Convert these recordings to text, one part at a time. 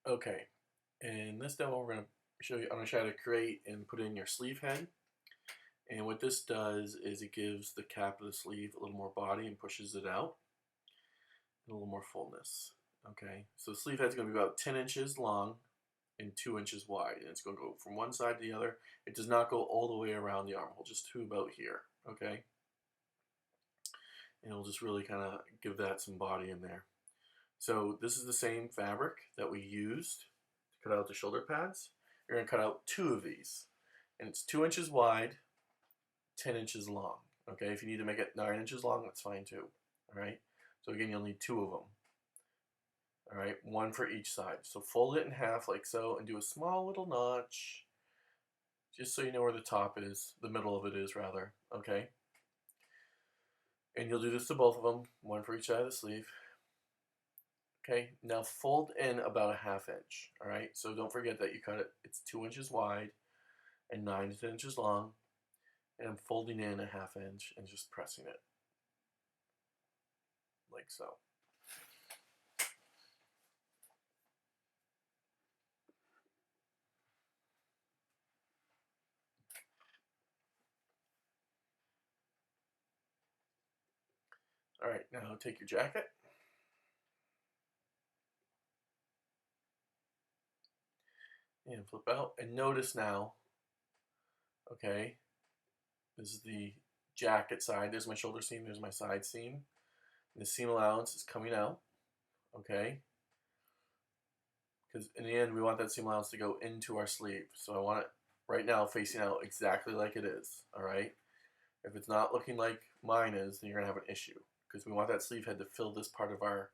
Okay, in this demo we're going to show you, I'm going to show you how to create and put in your sleeve head. And what this does is it gives the cap of the sleeve a little more body and pushes it out and a little more fullness. Okay, so the sleeve head is going to be about 10 inches long and 2 inches wide, and it's going to go from one side to the other. It does not go all the way around the armhole, just to about here. Okay, and it'll just really kind of give that some body in there. So this is the same fabric that we used to cut out the shoulder pads. You're going to cut out 2 of these, and it's 2 inches wide, 10 inches long. Okay, if you need to make it 9 inches long, that's fine too. All right, so again, you'll need 2 of them. All right, 1 for each side. So fold it in half like so and do a small little notch just so you know where the top is, the middle of it is rather. Okay, and you'll do this to both of them, 1 for each side of the sleeve. Okay, now fold in about a 1/2 inch. All right, so don't forget that you cut it, it's 2 inches wide and 9 to 10 inches long. And I'm folding in a 1/2 inch and just pressing it like so. All right, now take your jacket and flip out, and notice now, okay, this is the jacket side. There's my shoulder seam, there's my side seam. And the seam allowance is coming out, okay? Because in the end, we want that seam allowance to go into our sleeve. So I want it right now facing out exactly like it is, all right? If it's not looking like mine is, then you're gonna have an issue because we want that sleeve head to fill this part of our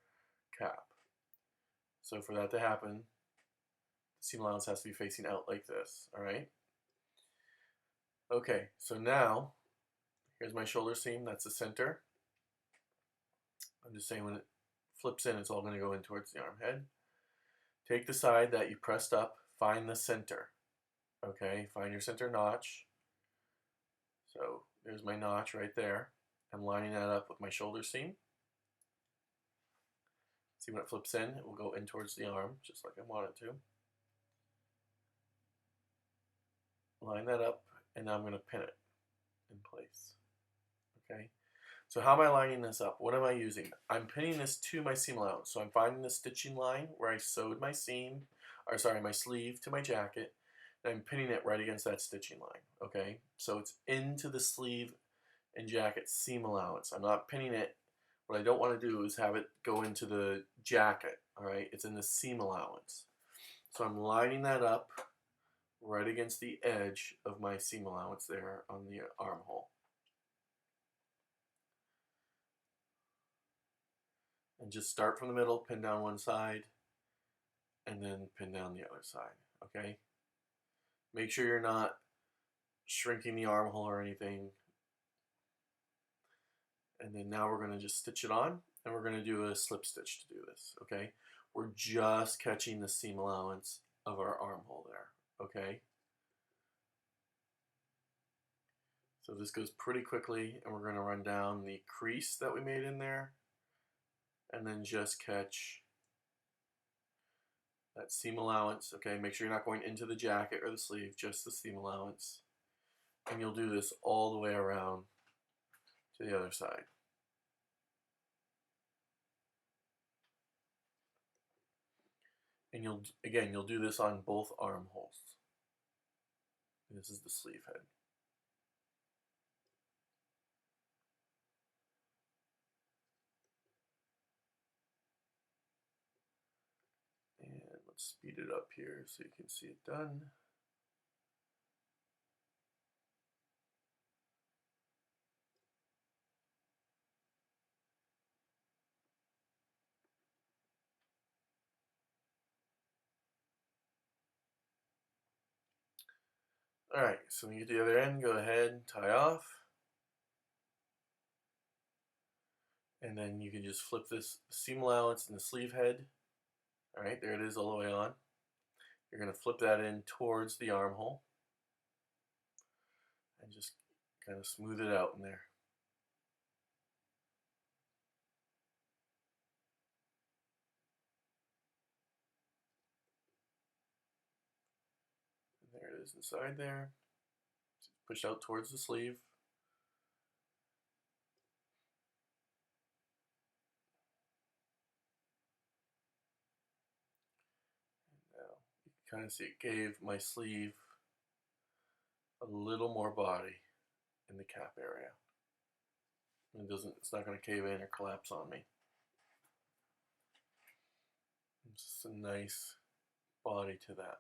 cap. So for that to happen, the seam allowance has to be facing out like this, all right? Okay, so now, here's my shoulder seam, that's the center. I'm just saying when it flips in, it's all gonna go in towards the arm head. Take the side that you pressed up, find the center, okay? Find your center notch. So there's my notch right there. I'm lining that up with my shoulder seam. See when it flips in, it will go in towards the arm, just like I want it to. Line that up, and now I'm gonna pin it in place, okay? So how am I lining this up? What am I using? I'm pinning this to my seam allowance. So I'm finding the stitching line where I sewed my seam, or sorry, my sleeve to my jacket, and I'm pinning it right against that stitching line, okay? So it's into the sleeve and jacket seam allowance. I'm not pinning it. What I don't want to do is have it go into the jacket, all right? It's in the seam allowance. So I'm lining that up right against the edge of my seam allowance there on the armhole. And just start from the middle, pin down one side, and then pin down the other side, okay? Make sure you're not shrinking the armhole or anything. And then now we're gonna just stitch it on, and we're gonna do a slip stitch to do this, okay? We're just catching the seam allowance of our armhole there, okay? So this goes pretty quickly, and we're gonna run down the crease that we made in there, and then just catch that seam allowance, okay? Make sure you're not going into the jacket or the sleeve, just the seam allowance. And you'll do this all the way around to the other side. And you'll do this on both armholes. This is the sleeve head. And let's speed it up here so you can see it done. Alright, so when you get to the other end, go ahead, tie off. And then you can just flip this seam allowance and the sleeve head. Alright, there it is all the way on. You're going to flip that in towards the armhole. And just kind of smooth it out in there. is inside there. Push out towards the sleeve. And now you can kind of see it gave my sleeve a little more body in the cap area. It's not going to cave in or collapse on me. It's just a nice body to that.